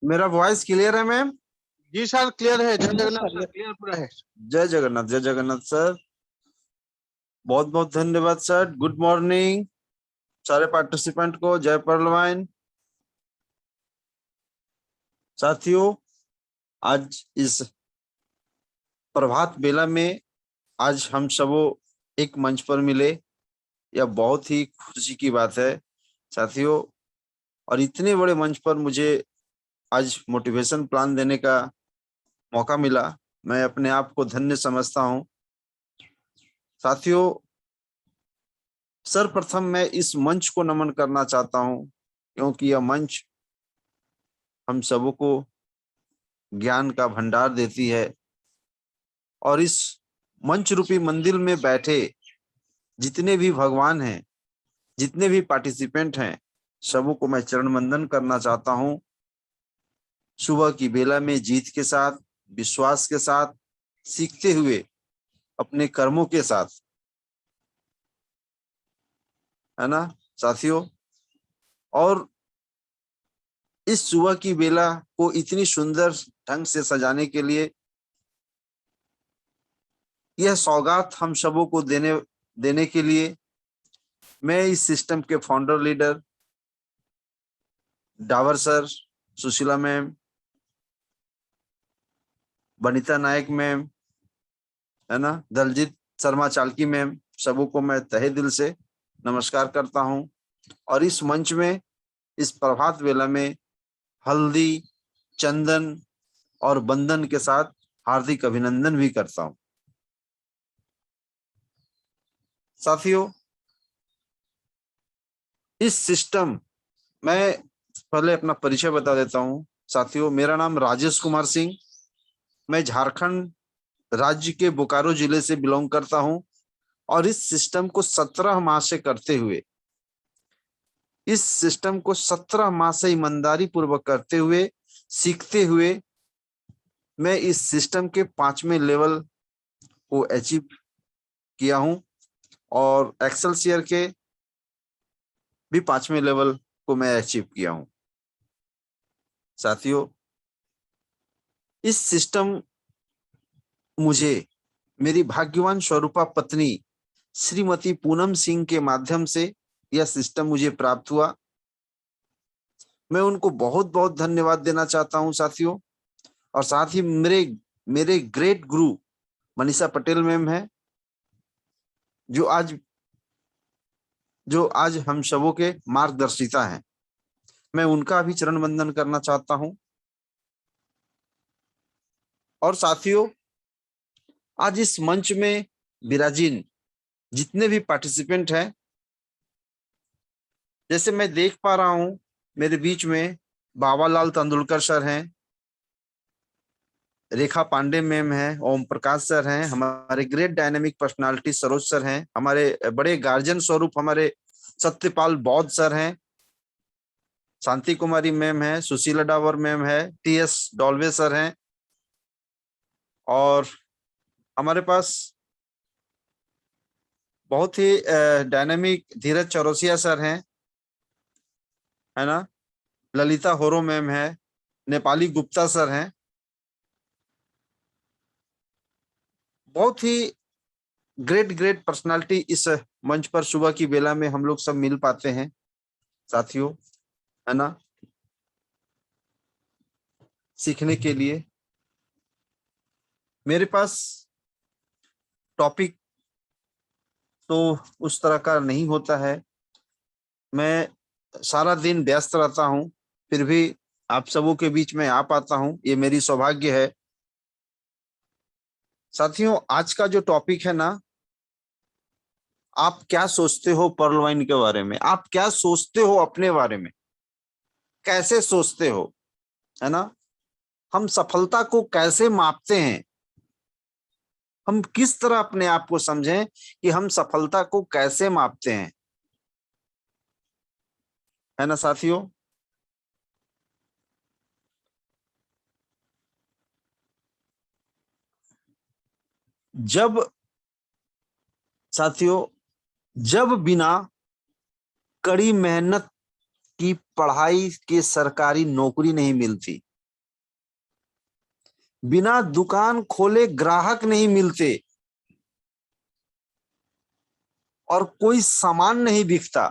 मेरा voice clear है ma'am? जी sir, clear है। जय जगन्नाथ सर, सर, क्लियर पूरा है। जय जगन्नाथ, जय जगन्नाथ सर। बहुत बहुत धन्यवाद सर। गुड मॉर्निंग सारे पार्टिसिपेंट को। जय परलवाइन। साथियों, आज इस प्रभात बेला में आज हम सबो एक मंच पर मिले, यह बहुत ही खुशी की बात है साथियों। और इतने बड़े मंच पर मुझे आज मोटिवेशन प्लान देने का मौका मिला, मैं अपने आप को धन्य समझता हूं साथियों। सर्वप्रथम मैं इस मंच को नमन करना चाहता हूं, क्योंकि यह मंच हम सबों को ज्ञान का भंडार देती है। और इस मंच रूपी मंदिर में बैठे जितने भी भगवान हैं, जितने भी पार्टिसिपेंट हैं, सबों को मैं चरण वंदन करना चाहता हूं। सुबह की बेला में जीत के साथ, विश्वास के साथ, सीखते हुए, अपने कर्मों के साथ, है ना साथियों। और इस सुबह की बेला को इतनी सुंदर ढंग से सजाने के लिए यह सौगात हम सबों को देने के लिए मैं इस सिस्टम के founder leader Dawar sir, Sushila ma'am, Banita Nayak ma'am, है ना, दलजीत शर्मा चालकी मैम, सबों को मैं तहे दिल से नमस्कार करता हूं। और इस मंच में इस प्रभात वेला में हल्दी, चंदन और बंदन के साथ हार्दिक अभिनंदन भी करता हूं। साथियों, इस सिस्टम, मैं पहले अपना परिचय बता देता हूं साथियों। मेरा नाम राजेश कुमार सिंह, मैं झारखंड राज्य के बोकारो जिले से बिलोंग करता हूं। और इस सिस्टम को 17 माह से करते हुए, इस सिस्टम को 17 माह से ईमानदारी पूर्वक करते हुए, सीखते हुए, मैं इस सिस्टम के 5वें लेवल को अचीव किया हूं। और एक्सेलसियर के भी 5वें लेवल को मैं अचीव किया हूं। साथियों, इस सिस्टम मुझे मेरी भाग्यवान स्वरूपा पत्नी श्रीमती पूनम सिंह के माध्यम से यह सिस्टम मुझे प्राप्त हुआ। मैं उनको बहुत बहुत धन्यवाद देना चाहता हूं साथियों। और साथ ही मेरे ग्रेट गुरु मनीषा पटेल मैम है, जो आज हम सबों के मार्गदर्शिता हैं। मैं उनका भी चरण वंदन करना चाहता हूं। और साथियों, आज इस मंच में विराजीन जितने भी पार्टिसिपेंट हैं, जैसे मैं देख पा रहा हूं मेरे बीच में बाबालाल तेंदुलकर सर हैं, रेखा पांडे मैम हैं, ओम प्रकाश सर हैं, हमारे great dynamic personality Saroj sir हैं, हमारे बड़े गार्जियन स्वरूप हमारे सत्यपाल बौद्ध सर हैं, शांति कुमारी मैम है, सुशीला डावर मैम है, टीएस डॉल्वे सर हैं। और हमारे पास बहुत ही डायनेमिक धीरज चौरसिया सर हैं, है ना, ललिता होरो मैम है, नेपाली गुप्ता सर हैं। बहुत ही ग्रेट पर्सनालिटी इस मंच पर सुबह की बेला में हम लोग सब मिल पाते हैं साथियों, है ना, सीखने के लिए। मेरे पास टॉपिक तो उस तरह का नहीं होता है, मैं सारा दिन व्यस्त रहता हूं, फिर भी आप सबों के बीच में आ पाता हूं, ये मेरी सौभाग्य है। साथियों, आज का जो टॉपिक है ना, आप क्या सोचते हो पर्ल वाइन के बारे में, आप क्या सोचते हो अपने बारे में, कैसे सोचते हो, है ना, हम सफलता को कैसे मापते हैं, हम किस तरह अपने आप को समझें कि हम सफलता को कैसे मापते हैं, है ना साथियों। जब बिना कड़ी मेहनत की पढ़ाई के सरकारी नौकरी नहीं मिलती, बिना दुकान खोले ग्राहक नहीं मिलते और कोई सामान नहीं बिकता।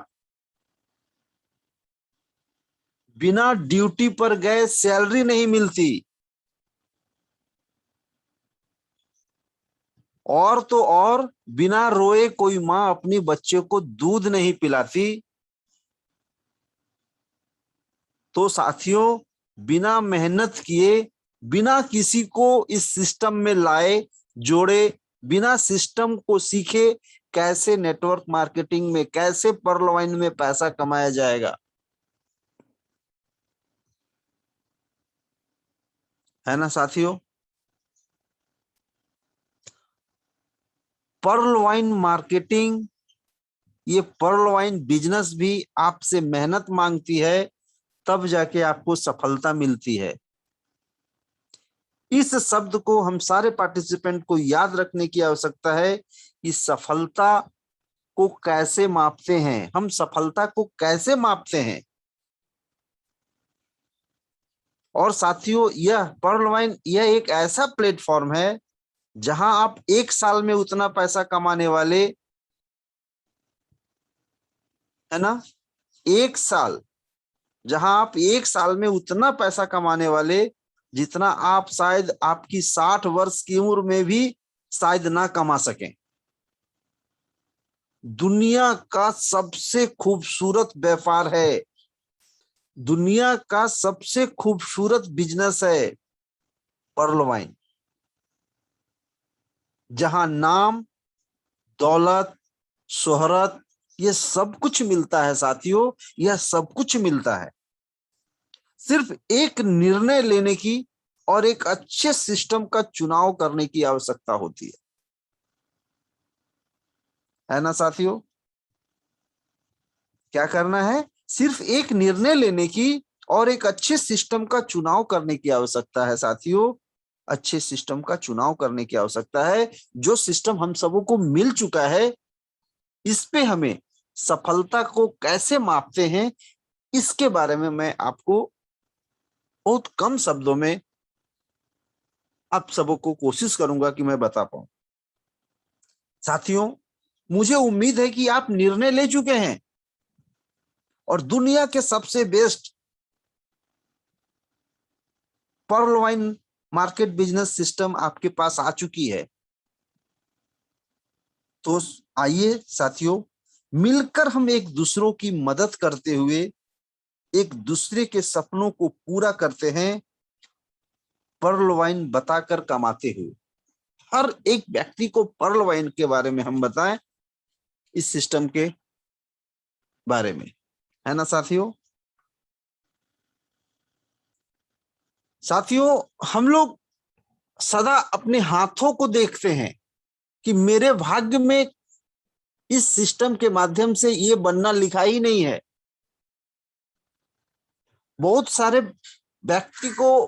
बिना ड्यूटी पर गए सैलरी नहीं मिलती। और तो और बिना रोए कोई माँ अपनी बच्चे को दूध नहीं पिलाती। तो साथियों, बिना मेहनत किए, बिना किसी को इस सिस्टम में लाए, जोड़े, बिना सिस्टम को सीखे कैसे नेटवर्क मार्केटिंग में, कैसे पर्ल वाइन में पैसा कमाया जाएगा, है ना साथियों। पर्ल वाइन मार्केटिंग, ये पर्ल वाइन बिजनेस भी आपसे मेहनत मांगती है, तब जाके आपको सफलता मिलती है। इस शब्द को हम सारे पार्टिसिपेंट को याद रखने की आवश्यकता है कि सफलता को कैसे मापते हैं, हम सफलता को कैसे मापते हैं। और साथियों, यह पर्ल वाइन यह एक ऐसा प्लेटफॉर्म है जहां आप एक साल में उतना पैसा कमाने वाले, है ना, एक साल, जहां आप एक साल में उतना पैसा कमाने वाले जितना आप शायद आपकी 60 वर्ष की उम्र में भी शायद ना कमा सकें। दुनिया का सबसे खूबसूरत व्यापार है, दुनिया का सबसे खूबसूरत बिजनेस है पर्ल वाइन, जहां नाम, दौलत, शोहरत, ये सब कुछ मिलता है साथियों, यह सब कुछ मिलता है। सिर्फ एक निर्णय लेने की और एक अच्छे सिस्टम का चुनाव करने की आवश्यकता होती है ना साथियों। क्या करना है? सिर्फ एक निर्णय लेने की और एक अच्छे सिस्टम का चुनाव करने की आवश्यकता है साथियों। अच्छे सिस्टम का चुनाव करने की आवश्यकता है। जो सिस्टम हम सबों को मिल चुका है, इस पे हमें सफलता को कैसे मापते हैं, इसके बारे में मैं आपको बहुत कम शब्दों में आप सबों को कोशिश करूंगा कि मैं बता पाऊं। साथियों, मुझे उम्मीद है कि आप निर्णय ले चुके हैं और दुनिया के सबसे best pearl wine market business system आपके पास आ चुकी है। तो आइए साथियों, मिलकर हम एक दूसरों की मदद करते हुए एक दूसरे के सपनों को पूरा करते हैं, पर्ल वाइन बताकर कमाते हुए। हर एक व्यक्ति को पर्ल वाइन के बारे में हम बताएं, इस सिस्टम के बारे में, है ना साथियों। साथियों, हम लोग सदा अपने हाथों को देखते हैं कि मेरे भाग्य में इस सिस्टम के माध्यम से ये बनना लिखा ही नहीं है। बहुत सारे व्यक्ति को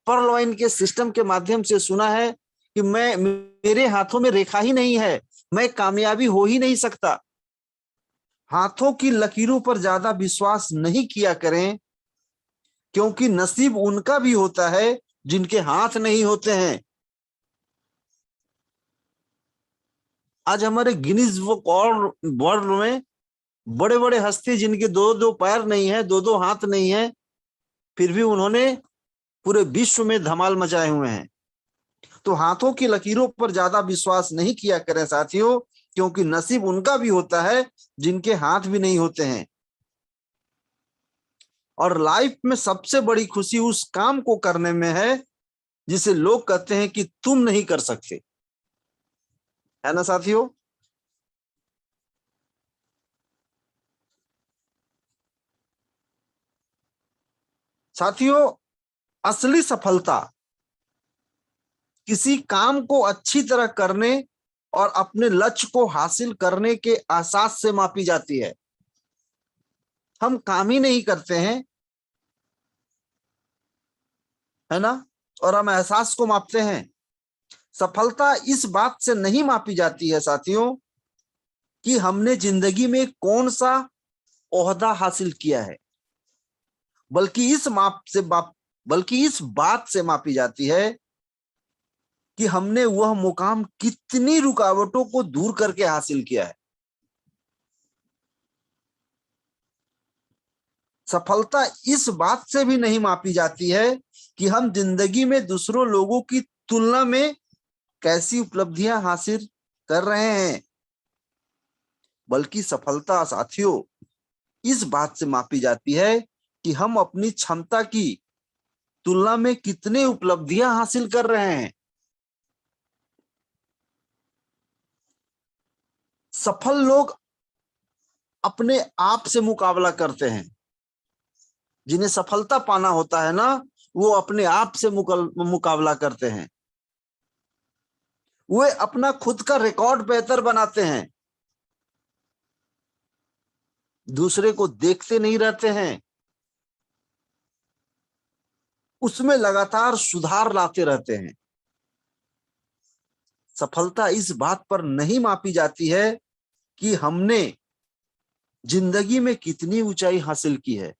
पर्ल वाइन के सिस्टम के माध्यम से सुना है कि मेरे हाथों में रेखा ही नहीं है, मैं कामयाबी हो ही नहीं सकता। हाथों की लकीरों पर ज्यादा विश्वास नहीं किया करें, क्योंकि नसीब उनका भी होता है जिनके हाथ नहीं होते हैं। आज हमारे गिनीज बुक वर्ल्ड में बड़े बड़े हस्ती जिनके दो दो पैर नहीं है, दो दो हाथ नहीं है, फिर भी उन्होंने पूरे विश्व में धमाल मचाए हुए हैं। तो हाथों की लकीरों पर ज्यादा विश्वास नहीं किया करें साथियों, क्योंकि नसीब उनका भी होता है जिनके हाथ भी नहीं होते हैं। और लाइफ में सबसे बड़ी खुशी उस काम को करने में है जिसे लोग कहते हैं कि तुम नहीं कर सकते, है ना साथियों। साथियों, असली सफलता किसी काम को अच्छी तरह करने और अपने लक्ष्य को हासिल करने के एहसास से मापी जाती है। हम काम ही नहीं करते हैं, है ना, और हम एहसास को मापते हैं। सफलता इस बात से नहीं मापी जाती है साथियों कि हमने जिंदगी में कौन सा ओहदा हासिल किया है, बल्कि इस बात से मापी जाती है कि हमने वह मुकाम कितनी रुकावटों को दूर करके हासिल किया है। सफलता इस बात से भी नहीं मापी जाती है कि हम जिंदगी में दूसरों लोगों की तुलना में कैसी उपलब्धियां हासिल कर रहे हैं, बल्कि सफलता साथियों इस बात से मापी जाती है कि हम अपनी क्षमता की तुलना में कितने उपलब्धियां हासिल कर रहे हैं। सफल लोग अपने आप से मुकाबला करते हैं। जिन्हें सफलता पाना होता है ना, वो अपने आप से मुकाबला करते हैं। वे अपना खुद का रिकॉर्ड बेहतर बनाते हैं, दूसरे को देखते नहीं रहते हैं, उसमें लगातार सुधार लाते रहते हैं। सफलता इस बात पर नहीं मापी जाती है कि हमने जिंदगी में कितनी ऊंचाई हासिल की है।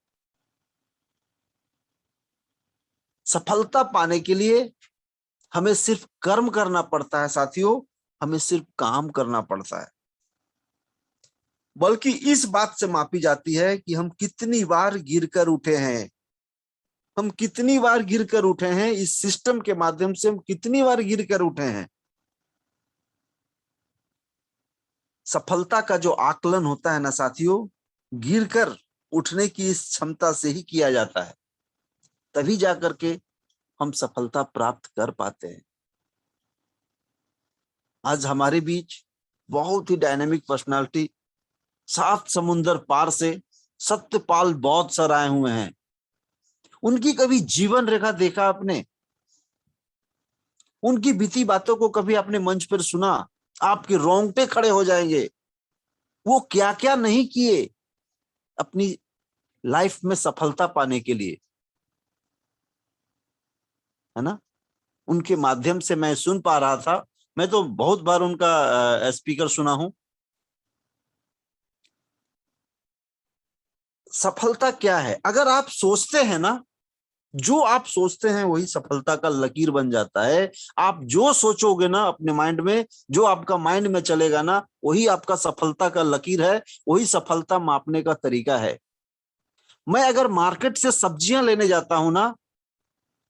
सफलता पाने के लिए हमें सिर्फ कर्म करना पड़ता है साथियों, हमें सिर्फ काम करना पड़ता है, बल्कि इस बात से मापी जाती है कि हम कितनी बार गिरकर उठे हैं। हम कितनी बार गिरकर उठे हैं, इस सिस्टम के माध्यम से हम कितनी बार गिरकर उठे हैं। सफलता का जो आकलन होता है ना साथियों, गिरकर उठने की इस क्षमता से ही किया जाता है, तभी जाकर के हम सफलता प्राप्त कर पाते हैं। आज हमारे बीच बहुत ही डायनेमिक पर्सनालिटी 7 समुंदर पार से सत्यपाल बौद्ध सर आए हुए हैं। उनकी कभी जीवन रेखा देखा आपने? उनकी बीती बातों को कभी आपने मंच पर सुना? आपके रोंगटे खड़े हो जाएंगे। वो क्या क्या नहीं किए अपनी लाइफ में सफलता पाने के लिए, है ना। उनके माध्यम से मैं सुन पा रहा था, मैं तो बहुत बार उनका स्पीकर सुना हूं। सफलता क्या है? अगर आप सोचते हैं ना, जो आप सोचते हैं वही सफलता का लकीर बन जाता है। आप जो सोचोगे ना अपने माइंड में, जो आपका माइंड में चलेगा ना, वही आपका सफलता का लकीर है, वही सफलता मापने का तरीका है। मैं अगर मार्केट से सब्जियां लेने जाता हूं ना,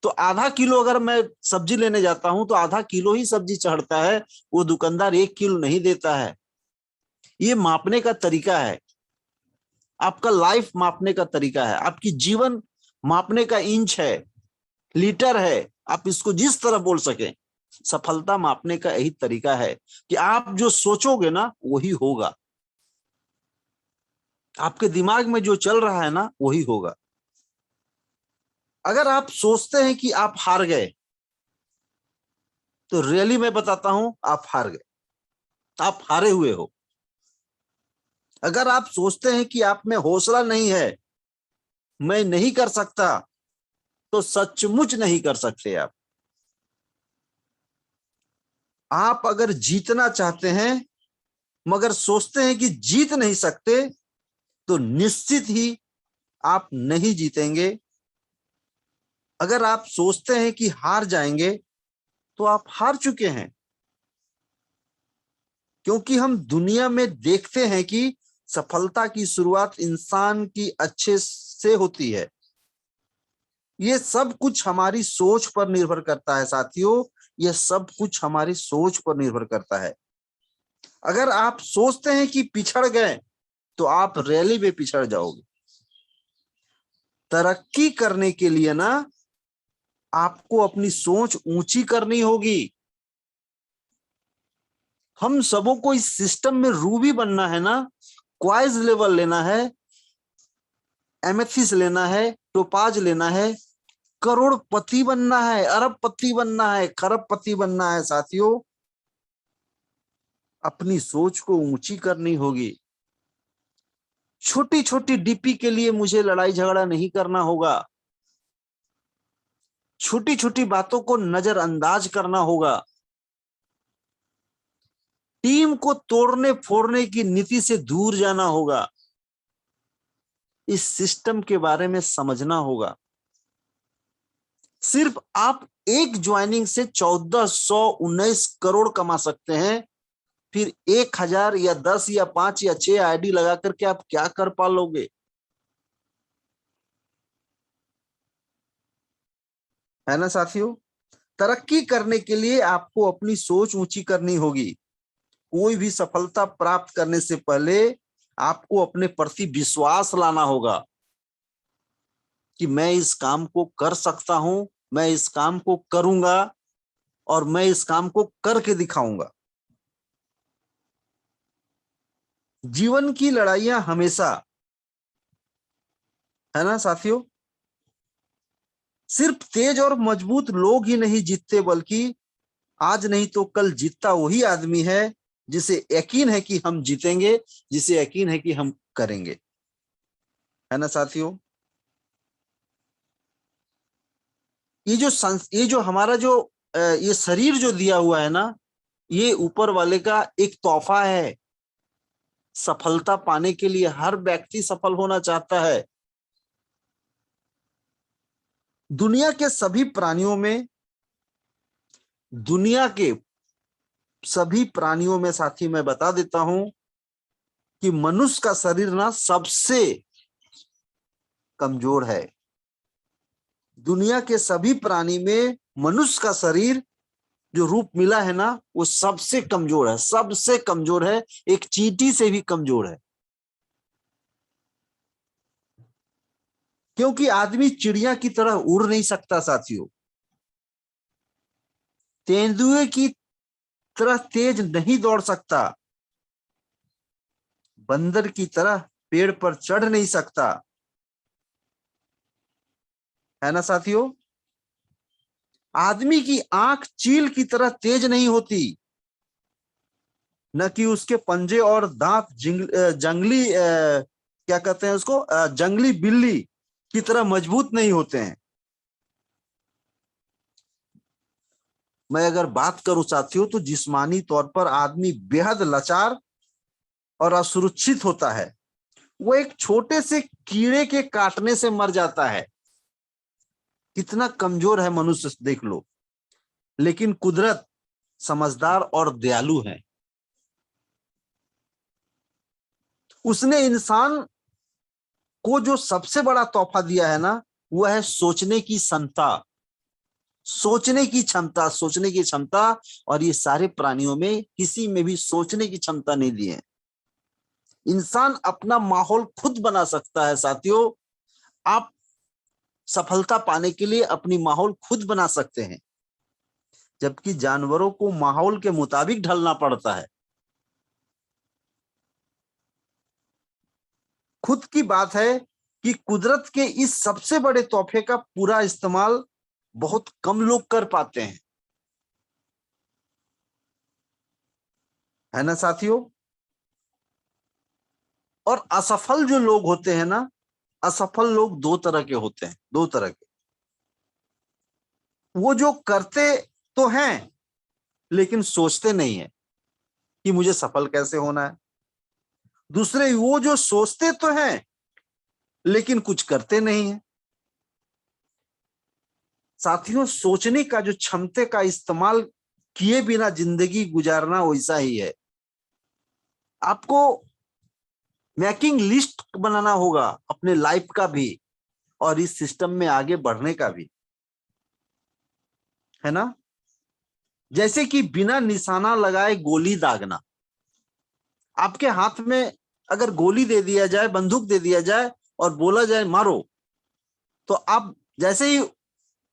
तो आधा किलो अगर मैं सब्जी लेने जाता हूं तो आधा किलो ही सब्जी चढ़ता है, वो दुकानदार 1 किलो नहीं देता है। ये मापने का तरीका है, आपका लाइफ मापने का तरीका है, आपकी जीवन मापने का इंच है, लीटर है, आप इसको जिस तरह बोल सके। सफलता मापने का यही तरीका है कि आप जो सोचोगे ना वही होगा, आपके दिमाग में जो चल रहा है ना वही होगा। अगर आप सोचते हैं कि आप हार गए, तो रियली मैं बताता हूं आप हार गए, आप हारे हुए हो। अगर आप सोचते हैं कि आप में हौसला नहीं है, मैं नहीं कर सकता, तो सचमुच नहीं कर सकते आप। आप अगर जीतना चाहते हैं मगर सोचते हैं कि जीत नहीं सकते, तो निश्चित ही आप नहीं जीतेंगे। अगर आप सोचते हैं कि हार जाएंगे, तो आप हार चुके हैं। क्योंकि हम दुनिया में देखते हैं कि सफलता की शुरुआत इंसान की अच्छे से होती है। ये सब कुछ हमारी सोच पर निर्भर करता है साथियों, ये सब कुछ हमारी सोच पर निर्भर करता है। अगर आप सोचते हैं कि पिछड़ गए, तो आप रैली में पिछड़ जाओगे। तरक्की करने के लिए ना आपको अपनी सोच ऊंची करनी होगी। हम सबों को इस सिस्टम में रूबी बनना है ना, क्वाइज लेवल लेना है, एमेथिस लेना है, टोपाज लेना है, करोड़पति बनना है, अरबपति बनना है, खरबपति बनना है साथियों। अपनी सोच को ऊंची करनी होगी। छोटी छोटी डीपी के लिए मुझे लड़ाई झगड़ा नहीं करना होगा, छोटी छोटी बातों को नजरअंदाज करना होगा। टीम को तोड़ने फोड़ने की नीति से दूर जाना होगा। इस सिस्टम के बारे में समझना होगा। सिर्फ आप एक ज्वाइनिंग से 1419 करोड़ कमा सकते हैं। फिर 1000 या 10 या 5 या 6 आईडी लगा करके आप क्या कर पालोगे? है ना साथियों? तरक्की करने के लिए आपको अपनी सोच ऊंची करनी होगी। कोई भी सफलता प्राप्त करने से पहले आपको अपने प्रति विश्वास लाना होगा कि मैं इस काम को कर सकता हूं, मैं इस काम को करूंगा और मैं इस काम को करके दिखाऊंगा। जीवन की लड़ाइयां हमेशा, है ना साथियों, सिर्फ तेज और मजबूत लोग ही नहीं जीतते, बल्कि आज नहीं तो कल जीतता वही आदमी है जिसे यकीन है कि हम जीतेंगे, जिसे यकीन है कि हम करेंगे। है ना साथियों? ये जो हमारा जो ये शरीर जो दिया हुआ है ना, ये ऊपर वाले का एक तोहफा है। सफलता पाने के लिए हर व्यक्ति सफल होना चाहता है। दुनिया के सभी प्राणियों में, दुनिया के सभी प्राणियों में साथी मैं बता देता हूं कि मनुष्य का शरीर ना सबसे कमजोर है। दुनिया के सभी प्राणी में मनुष्य का शरीर जो रूप मिला है ना, वो सबसे कमजोर है, सबसे कमजोर है, एक चींटी से भी कमजोर है। क्योंकि आदमी चिड़िया की तरह उड़ नहीं सकता साथियों, तेंदुए की तरह तेज नहीं दौड़ सकता, बंदर की तरह पेड़ पर चढ़ नहीं सकता। है ना साथियों? आदमी की आंख चील की तरह तेज नहीं होती, न कि उसके पंजे और दांत जंगली क्या कहते हैं उसको, जंगली बिल्ली की तरह मजबूत नहीं होते हैं। मैं अगर बात करूं साथियों, तो जिस्मानी तौर पर आदमी बेहद लाचार और असुरक्षित होता है। वो एक छोटे से कीड़े के काटने से मर जाता है। कितना कमजोर है मनुष्य, देख लो। लेकिन कुदरत समझदार और दयालु है। उसने इंसान को जो सबसे बड़ा तोहफा दिया है ना, वह है सोचने की क्षमता, सोचने की क्षमता, सोचने की क्षमता। और ये सारे प्राणियों में किसी में भी सोचने की क्षमता नहीं दी है। इंसान अपना माहौल खुद बना सकता है साथियों। आप सफलता पाने के लिए अपनी माहौल खुद बना सकते हैं, जबकि जानवरों को माहौल के मुताबिक ढलना पड़ता है। खुद की बात है कि कुदरत के इस सबसे बड़े तोहफे का पूरा इस्तेमाल बहुत कम लोग कर पाते हैं। है ना साथियों? और असफल जो लोग होते हैं ना, असफल लोग दो तरह के होते हैं, दो तरह के। वो जो करते तो हैं लेकिन सोचते नहीं है कि मुझे सफल कैसे होना है। दूसरे वो जो सोचते तो हैं लेकिन कुछ करते नहीं है। साथियों, सोचने का जो क्षमता का इस्तेमाल किए बिना जिंदगी गुजारना वैसा ही है। आपको मेकिंग लिस्ट बनाना होगा अपने लाइफ का भी, और इस सिस्टम में आगे बढ़ने का भी। है ना? जैसे कि बिना निशाना लगाए गोली दागना। आपके हाथ में अगर गोली दे दिया जाए, बंदूक दे दिया जाए और बोला जाए मारो, तो आप जैसे ही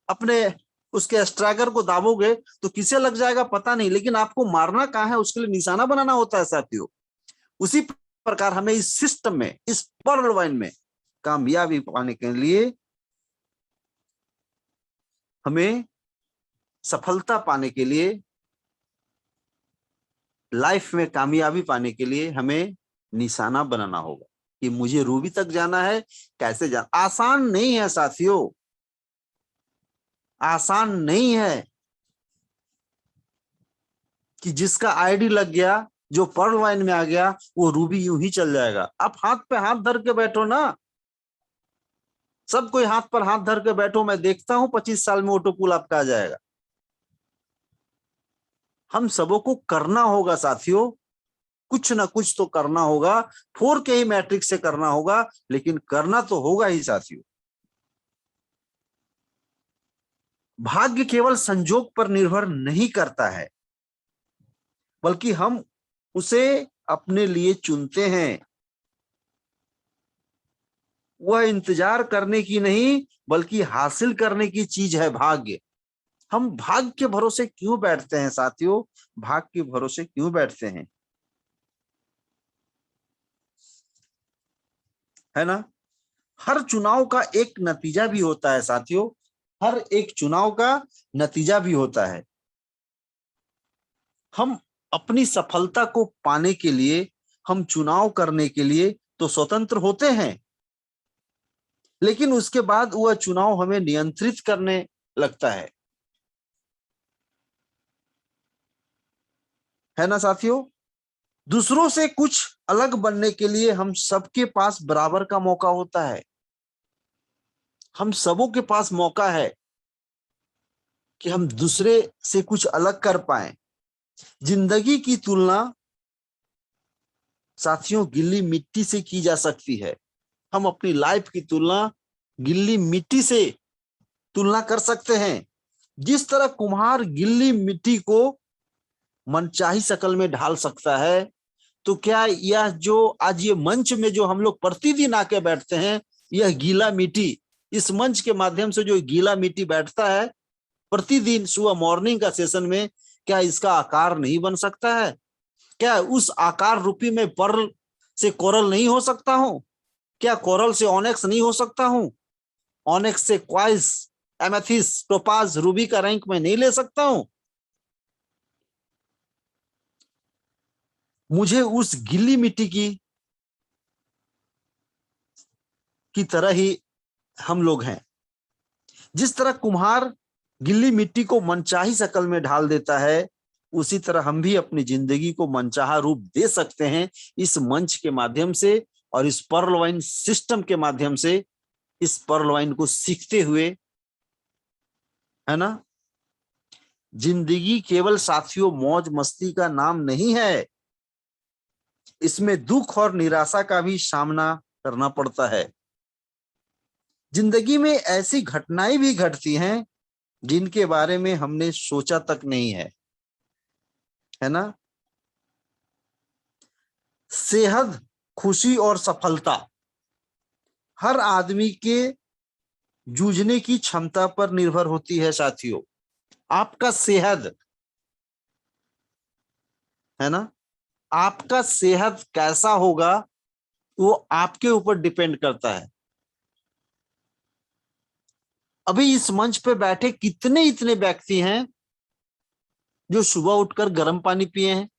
अपने उसके स्ट्राइकर को दाबोगे तो किसे लग जाएगा पता नहीं, लेकिन आपको मारना कहाँ है उसके लिए निशाना बनाना होता है साथियों। उसी प्रकार हमें इस सिस्टम में, इस पर्ल वाइन में कामयाबी पाने के लिए, हमें सफलता पाने के लिए, लाइफ में कामयाबी पाने के लिए हमें निशाना बनाना होगा कि मुझे रूबी तक जाना है। कैसे जाना? आसान नहीं है साथियों, आसान नहीं है कि जिसका आईडी लग गया, जो पर्ल वाइन में आ गया, वो रूबी यूं ही चल जाएगा। आप हाथ पे हाथ धर के बैठो ना, सब कोई हाथ पर हाथ धर के बैठो, मैं देखता हूं 25 साल में ऑटो पुल आपका आ जाएगा। हम सबों को करना होगा साथियों, कुछ ना कुछ तो करना होगा, 4 के ही मैट्रिक्स से करना होगा, लेकिन करना तो होगा ही साथियों। भाग्य केवल संजोग पर निर्भर नहीं करता है, बल्कि हम उसे अपने लिए चुनते हैं। वह इंतजार करने की नहीं, बल्कि हासिल करने की चीज है भाग्य। हम भाग्य के भरोसे क्यों बैठते हैं साथियों? भाग्य के भरोसे क्यों बैठते हैं, है ना? हर चुनाव का एक नतीजा भी होता है साथियों, हर एक चुनाव का नतीजा भी होता है। हम अपनी सफलता को पाने के लिए, हम चुनाव करने के लिए तो स्वतंत्र होते हैं, लेकिन उसके बाद वह चुनाव हमें नियंत्रित करने लगता है ना साथियों? दूसरों से कुछ अलग बनने के लिए हम सबके पास बराबर का मौका होता है। हम सबों के पास मौका है कि हम दूसरे से कुछ अलग कर पाए। जिंदगी की तुलना साथियों गिल्ली मिट्टी से की जा सकती है। हम अपनी लाइफ की तुलना गिल्ली मिट्टी से तुलना कर सकते हैं। जिस तरह कुम्हार गिल्ली मिट्टी को मनचाही शक्ल में ढाल सकता है, तो क्या यह जो आज ये मंच में जो हम लोग प्रतिदिन आके बैठते हैं, यह गीला मिट्टी, इस मंच के माध्यम से जो गीला मिट्टी बैठता है प्रतिदिन सुबह मॉर्निंग का सेशन में, क्या इसका आकार नहीं बन सकता है? क्या उस आकार रूपी में पर्ल से कोरल नहीं हो सकता हूं? क्या कोरल से ऑनेक्स नहीं हो सकता हूं? ऑनेक्स से क्वाइस, एमेथिस, टोपाज, रूबी का रैंक में नहीं ले सकता हूं? मुझे उस गीली मिट्टी की तरह ही हम लोग हैं। जिस तरह कुम्हार गिल्ली मिट्टी को मनचाही शक्ल में ढाल देता है, उसी तरह हम भी अपनी जिंदगी को मनचाहा रूप दे सकते हैं इस मंच के माध्यम से और इस पर्ल वाइन सिस्टम के माध्यम से, इस पर्ल वाइन को सीखते हुए, है ना? जिंदगी केवल साथियों मौज मस्ती का नाम नहीं है, इसमें दुख और निराशा का भी सामना करना पड़ता है। जिंदगी में ऐसी घटनाएं भी घटती हैं जिनके बारे में हमने सोचा तक नहीं है ना? सेहत, खुशी और सफलता हर आदमी के जूझने की क्षमता पर निर्भर होती है साथियों। आपका सेहत, है ना, आपका सेहत कैसा होगा वो आपके ऊपर डिपेंड करता है। अभी इस मंच पे बैठे कितने इतने व्यक्ति हैं जो सुबह उठकर गर्म पानी पिए हैं?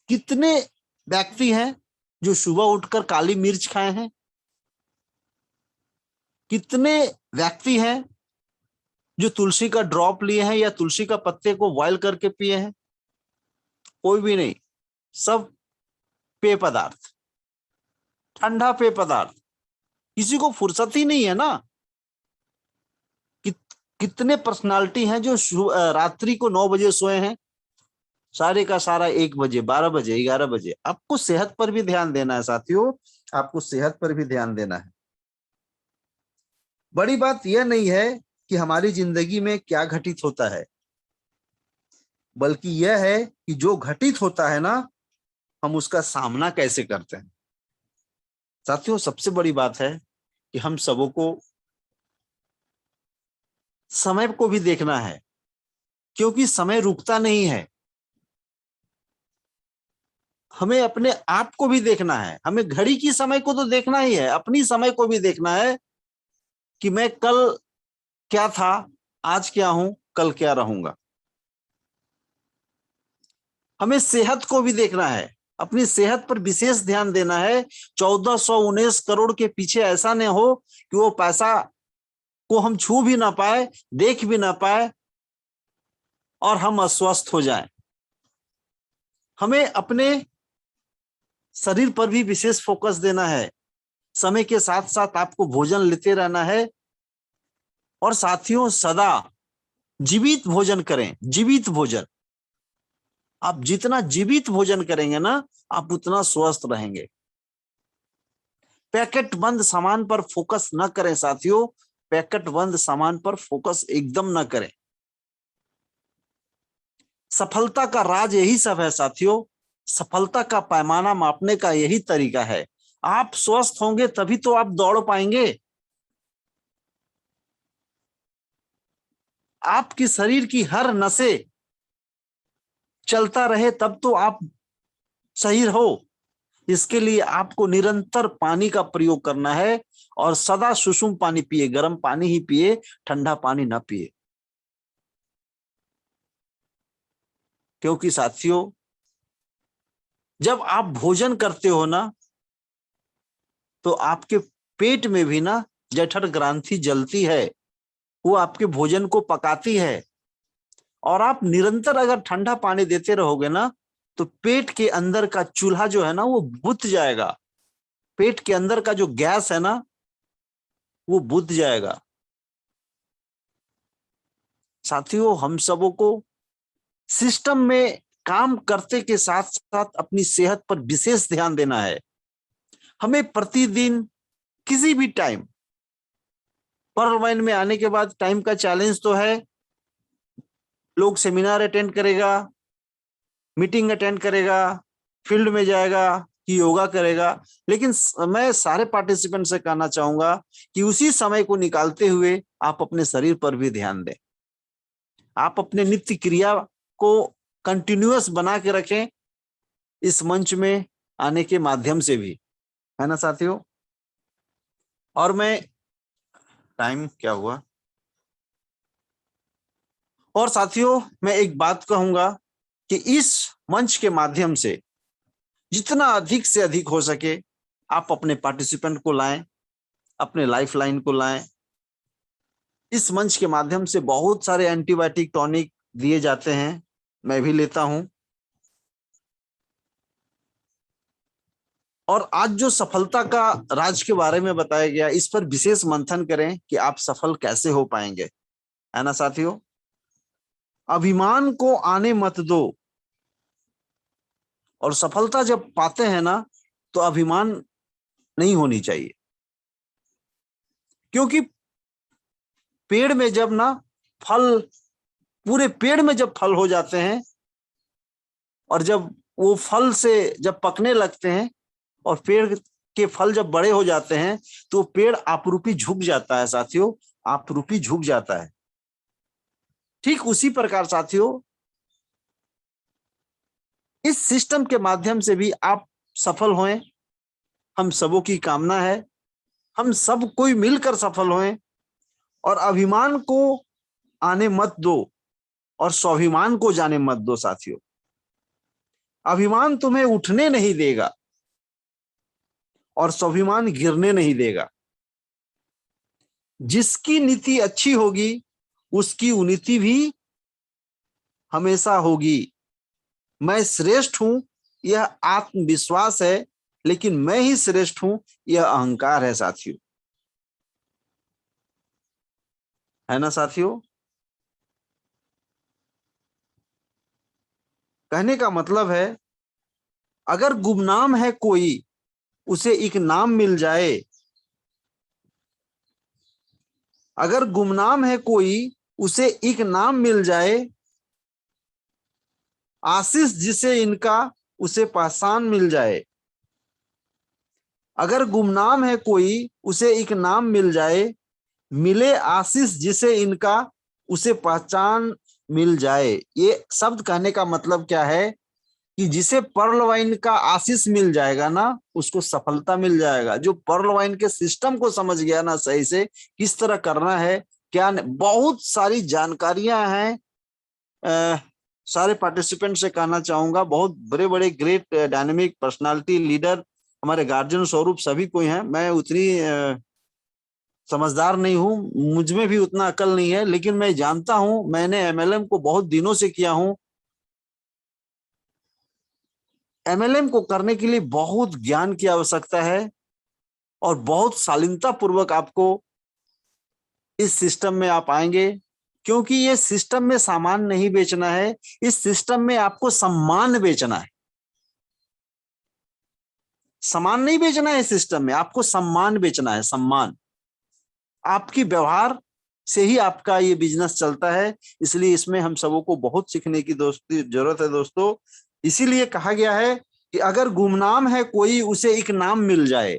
कितने व्यक्ति हैं जो सुबह उठकर काली मिर्च खाए हैं? कितने व्यक्ति हैं जो तुलसी का ड्रॉप लिए हैं या तुलसी का पत्ते को बॉयल करके पिए हैं? कोई भी नहीं, सब पेय पदार्थ, ठंडा पेय पदार्थ। किसी को फुर्सत ही नहीं है ना। कितने पर्सनालिटी हैं जो रात्रि को 9 बजे सोए हैं, सारे का सारा 1 बजे, 12 बजे, 11 बजे। आपको सेहत पर भी ध्यान देना है साथियों, आपको सेहत पर भी ध्यान देना है। बड़ी बात यह नहीं है कि हमारी जिंदगी में क्या घटित होता है, बल्कि यह है कि जो घटित होता है ना, हम उसका सामना कैसे करते हैं। साथियों सबसे बड़ी बात है कि हम सबों को समय को भी देखना है, क्योंकि समय रुकता नहीं है। हमें अपने आप को भी देखना है, हमें घड़ी की समय को तो देखना ही है, अपनी समय को भी देखना है कि मैं कल क्या था, आज क्या हूं, कल क्या रहूंगा। हमें सेहत को भी देखना है, अपनी सेहत पर विशेष ध्यान देना है। 1419 करोड़ के पीछे ऐसा न हो कि वो पैसा को हम छू भी ना पाए, देख भी ना पाए और हम अस्वस्थ हो जाएं। हमें अपने शरीर पर भी विशेष फोकस देना है। समय के साथ साथ आपको भोजन लेते रहना है। और साथियों सदा जीवित भोजन करें, जीवित भोजन। आप जितना जीवित भोजन करेंगे ना, आप उतना स्वस्थ रहेंगे। पैकेट बंद सामान पर फोकस न करें साथियों, पैकेट बंद सामान पर फोकस एकदम न करें। सफलता का राज यही सब है साथियों, सफलता का पैमाना मापने का यही तरीका है। आप स्वस्थ होंगे तभी तो आप दौड़ पाएंगे। आपकी शरीर की हर नसें चलता रहे तब तो आप सही रहो। इसके लिए आपको निरंतर पानी का प्रयोग करना है और सदा सुषुम पानी पिए, गर्म पानी ही पिए, ठंडा पानी ना पिए। क्योंकि साथियों, जब आप भोजन करते हो ना, तो आपके पेट में भी ना जठर ग्रंथि जलती है, वो आपके भोजन को पकाती है। और आप निरंतर अगर ठंडा पानी देते रहोगे ना, तो पेट के अंदर का चूल्हा जो है ना, वो बुझ जाएगा। पेट के अंदर का जो गैस है ना, वो बुझ जाएगा। साथियों, हम सबों को सिस्टम में काम करते के साथ साथ अपनी सेहत पर विशेष ध्यान देना है। हमें प्रतिदिन किसी भी टाइम, पर्ल वाइन में आने के बाद टाइम का चैलेंज तो है। लोग सेमिनार अटेंड करेगा, मीटिंग अटेंड करेगा, फील्ड में जाएगा कि योगा करेगा, लेकिन मैं सारे पार्टिसिपेंट से कहना चाहूंगा कि उसी समय को निकालते हुए आप अपने शरीर पर भी ध्यान दें। आप अपने नित्य क्रिया को कंटिन्यूअस बना के रखें, इस मंच में आने के माध्यम से भी, है ना साथियों। और मैं, टाइम क्या हुआ, और साथियों मैं एक बात कहूंगा कि इस मंच के माध्यम से जितना अधिक से अधिक हो सके आप अपने पार्टिसिपेंट को लाएं, अपने लाइफ लाइन को लाएं। इस मंच के माध्यम से बहुत सारे एंटीबायोटिक टॉनिक दिए जाते हैं, मैं भी लेता हूं। और आज जो सफलता का राज के बारे में बताया गया, इस पर विशेष मंथन करें कि आप सफल कैसे हो पाएंगे, है ना साथियों। अभिमान को आने मत दो। और सफलता जब पाते हैं ना, तो अभिमान नहीं होनी चाहिए। क्योंकि पेड़ में जब ना फल, पूरे पेड़ में जब फल हो जाते हैं, और जब वो फल से जब पकने लगते हैं और पेड़ के फल जब बड़े हो जाते हैं, तो पेड़ आपरूपी झुक जाता है साथियों, आपरूपी झुक जाता है। ठीक उसी प्रकार साथियों, इस सिस्टम के माध्यम से भी आप सफल होएं, हम सबों की कामना है। हम सब कोई मिलकर सफल होएं, और अभिमान को आने मत दो और स्वाभिमान को जाने मत दो साथियों। अभिमान तुम्हें उठने नहीं देगा और स्वाभिमान गिरने नहीं देगा। जिसकी नीति अच्छी होगी उसकी उन्नति भी हमेशा होगी। मैं श्रेष्ठ हूं यह आत्मविश्वास है, लेकिन मैं ही श्रेष्ठ हूं यह अहंकार है साथियों, है ना साथियों। कहने का मतलब है, अगर गुमनाम है कोई उसे एक नाम मिल जाए, अगर गुमनाम है कोई उसे एक नाम मिल जाए, आशीष जिसे इनका उसे पहचान मिल जाए। अगर गुमनाम है कोई उसे एक नाम मिल जाए, मिले आशीष जिसे इनका उसे पहचान मिल जाए। ये शब्द कहने का मतलब क्या है कि जिसे पर्ल वाइन का आशीष मिल जाएगा ना, उसको सफलता मिल जाएगा। जो पर्ल वाइन के सिस्टम को समझ गया ना सही से, किस तरह करना है क्या, बहुत सारी जानकारियां हैं। सारे पार्टिसिपेंट से कहना चाहूंगा, बहुत बड़े बड़े ग्रेट डायनेमिक पर्सनालिटी लीडर हमारे गार्जियन स्वरूप सभी कोई हैं। मैं उतनी समझदार नहीं हूं, मुझ में भी उतना अकल नहीं है, लेकिन मैं जानता हूं, मैंने एमएलएम को बहुत दिनों से किया हूं। एमएलएम को करने के लिए बहुत ज्ञान की आवश्यकता है और बहुत शालीनता पूर्वक आपको इस सिस्टम में आप आएंगे क्योंकि ये सिस्टम में सामान नहीं बेचना है, इस सिस्टम में आपको सम्मान बेचना है। सामान नहीं बेचना है, सिस्टम में आपको सम्मान बेचना है। सम्मान, आपकी व्यवहार से ही आपका ये बिजनेस चलता है। इसलिए इसमें हम सबों को बहुत सीखने की दोस्ती जरूरत है दोस्तों। इसीलिए कहा गया है कि अगर गुमनाम है कोई उसे एक नाम मिल जाए,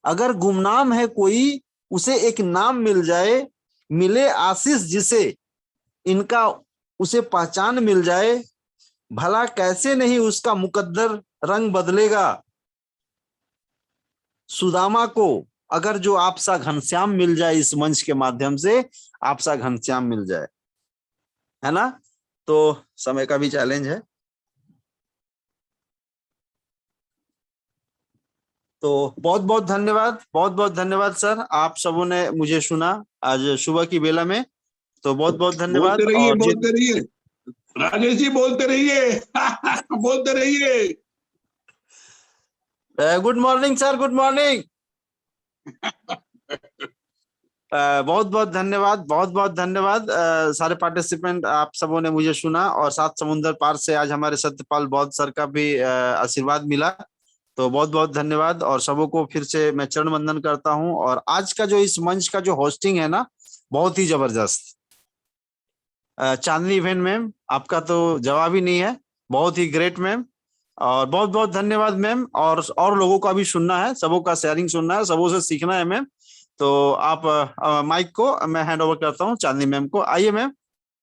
अगर गुमनाम है कोई उसे एक नाम मिल जाए, मिले आशीष जिसे इनका उसे पहचान मिल जाए, भला कैसे नहीं उसका मुकद्दर रंग बदलेगा। सुदामा को अगर जो आपसा घनश्याम मिल जाए, इस मंच के माध्यम से आपसा घनश्याम मिल जाए, है ना। तो समय का भी चैलेंज है, तो बहुत बहुत धन्यवाद, बहुत बहुत धन्यवाद सर, आप सबों ने मुझे सुना आज सुबह की बेला में, तो बहुत बहुत धन्यवाद। बोलते रहिए, और बोलते रहिए राजेश जी, बोलते रहिए बोलते रहिए। Good morning sir, good morning. बहुत बहुत धन्यवाद, बहुत बहुत धन्यवाद सारे पार्टिसिपेंट, आप सबों ने मुझे सुना और 7 समुंदर पार से आज हमारे सत्यपाल बौद्ध सर का भी आशीर्वाद मिला, तो बहुत बहुत धन्यवाद। और सबों को फिर से मैं चरण वंदन करता हूं। और आज का जो इस मंच का जो होस्टिंग है ना, बहुत ही जबरदस्त। चांदनी इवेंट मैम, आपका तो जवाब ही नहीं है, बहुत ही ग्रेट मैम, और बहुत बहुत धन्यवाद मैम। और लोगों का भी सुनना है, सबों का शेयरिंग सुनना है, सबों से सीखना है मैम। तो आप माइक को मैं हैंड ओवर करता हूँ चांदनी मैम को। आइए मैम।